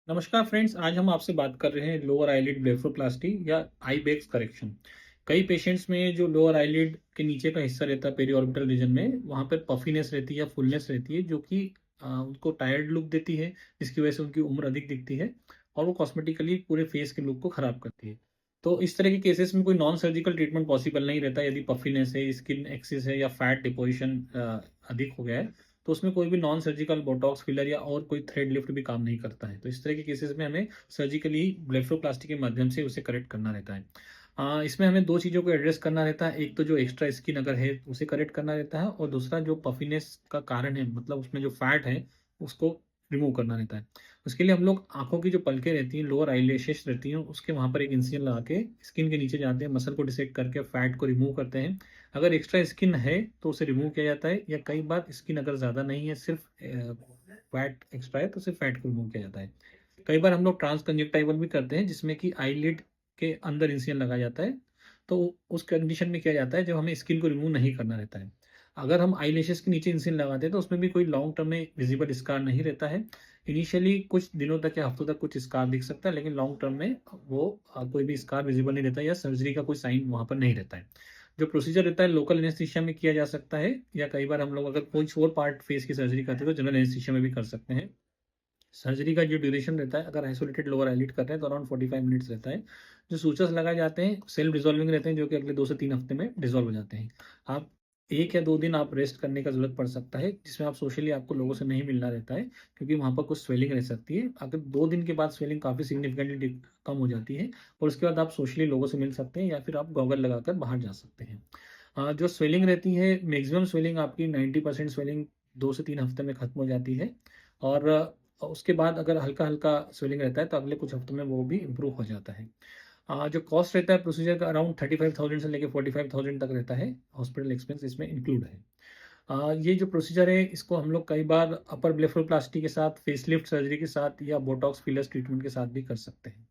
नमस्कार फ्रेंड्स, आज हम आपसे बात कर रहे हैं लोअर आईलिड ब्लेफरोप्लास्टी या आई बेग्स करेक्शन। कई पेशेंट्स में जो लोअर आईलिड के नीचे का हिस्सा रहता है पेरी ऑर्बिटल रीजन में, वहाँ पर पफीनेस रहती है या फुलनेस रहती है, जो कि उनको टायर्ड लुक देती है, जिसकी वजह से उनकी उम्र अधिक दिखती है और वो कॉस्मेटिकली पूरे फेस के लुक को खराब करती है। तो इस तरह के केसेस में कोई नॉन सर्जिकल ट्रीटमेंट पॉसिबल नहीं रहता यदि पफीनेस है, स्किन एक्सिस है या फैट डिपोजिशन अधिक हो गया है। तो उसमें कोई भी नॉन सर्जिकल बोटॉक्स फिलर या और कोई थ्रेड लिफ्ट भी काम नहीं करता है। तो इस तरह के केसेस में हमें सर्जिकली ब्लेफरोप्लास्टी के माध्यम से उसे करेक्ट करना रहता है। इसमें हमें दो चीज़ों को एड्रेस करना रहता है। एक तो जो एक्स्ट्रा स्किन अगर है उसे करेक्ट करना रहता है, और दूसरा जो पफिनेस का कारण है, मतलब उसमें जो फैट है उसको रिमूव करना रहता है। उसके लिए हम लोग आंखों की जो पलकें रहती हैं, लोअर आईलैशेस रहती हैं, उसके वहाँ पर एक इंसिजन लगा के स्किन के नीचे जाते हैं, मसल को डिसेक्ट करके फैट को रिमूव करते हैं। अगर एक्स्ट्रा स्किन है तो उसे रिमूव किया जाता है, या कई बार स्किन अगर ज़्यादा नहीं है, सिर्फ फैट एक्स्ट्रा है, तो सिर्फ फैट को रिमूव किया जाता है। कई बार हम लोग ट्रांस कंजक्टाइवल भी करते हैं, जिसमें कि आईलिड के अंदर इंसिजन लगाया जाता है। तो उस कंडीशन में किया जाता है जब हमें स्किन को रिमूव नहीं करना रहता है। अगर हम आईलैशेस के नीचे इंसिजन लगाते हैं तो उसमें भी कोई लॉन्ग टर्म में विजिबल स्कार नहीं रहता है। इनिशियली कुछ दिनों तक या हफ्तों तक कुछ स्कार दिख सकता है, लेकिन लॉन्ग टर्म में वो कोई भी स्कार विजिबल नहीं रहता, या सर्जरी का कोई साइन वहाँ पर नहीं रहता है। जो प्रोसीजर रहता है लोकल एनेस्थीसिया में किया जा सकता है, या कई बार हम लोग अगर कोई और पार्ट फेस की सर्जरी करते हैं तो जनरल एनेस्थीसिया में भी कर सकते हैं। सर्जरी का जो ड्यूरेशन रहता है, अगर आइसोलेटेड लोअर आईलिड कर रहे हैं तो अराउंड 45 मिनट्स रहता है। जो सूचर्स लगाए जाते हैं सेल्फ डिजॉल्विंग रहते हैं, जो कि अगले 2 से 3 हफ्ते में डिजॉल्व हो जाते हैं। आप 1 या 2 दिन आप रेस्ट करने का जरूरत पड़ सकता है, जिसमें आप सोशली आपको लोगों से नहीं मिलना रहता है, क्योंकि वहाँ पर कुछ स्वेलिंग रह सकती है। अगर 2 दिन के बाद स्वेलिंग काफ़ी सिग्निफिकेंटली कम हो जाती है, और उसके बाद आप सोशली लोगों से मिल सकते हैं, या फिर आप गॉगल लगाकर बाहर जा सकते हैं। जो स्वेलिंग रहती है, मैक्सिमम स्वेलिंग आपकी 90% स्वेलिंग 2 से 3 हफ्ते में खत्म हो जाती है। और उसके बाद अगर हल्का हल्का स्वेलिंग रहता है तो अगले कुछ हफ्तों में वो भी इम्प्रूव हो जाता है। जो कॉस्ट रहता है प्रोसीजर का, अराउंड 35,000 से लेकर 45,000 तक रहता है। हॉस्पिटल एक्सपेंस इसमें इंक्लूड है। ये जो प्रोसीजर है इसको हम लोग कई बार अपर ब्लेफरोप्लास्टी के साथ, फेसलिफ्ट सर्जरी के साथ, या बोटॉक्स फिलर्स ट्रीटमेंट के साथ भी कर सकते हैं।